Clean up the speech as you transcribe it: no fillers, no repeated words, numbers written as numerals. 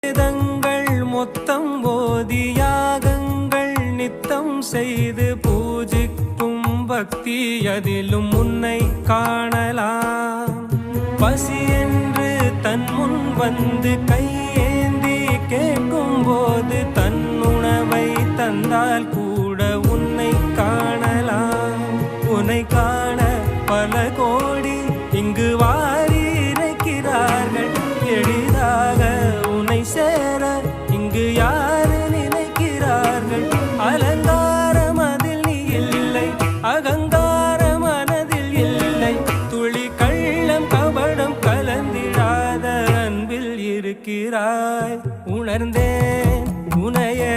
வேதங்கள் மொத்தம் ஓதி யாகங்கள் நித்தம் செய்து பூஜிக்கும் பக்தி அதிலும் உன்னை காணலாம். பசி என்று தன் முன் வந்து கையேந்தி கேட்கும் போது தன் உணவை தந்தால் கூட உன்னை காணலாம். உன்னை காண பல கோடி இங்கு வாரி இறைக்கிறார்கள். எளிதாக உன்னை சேர இங்கு யாரு நினைக்கிறார்கள். அலங்காரம் அதில் நீ இல்லை, அகங்கார மனதில் இல்லை. துளி கள்ளம் கபடம் கலந்திடாத அன்பில் இருக்கிறாய். உணர்ந்தேன் உனையே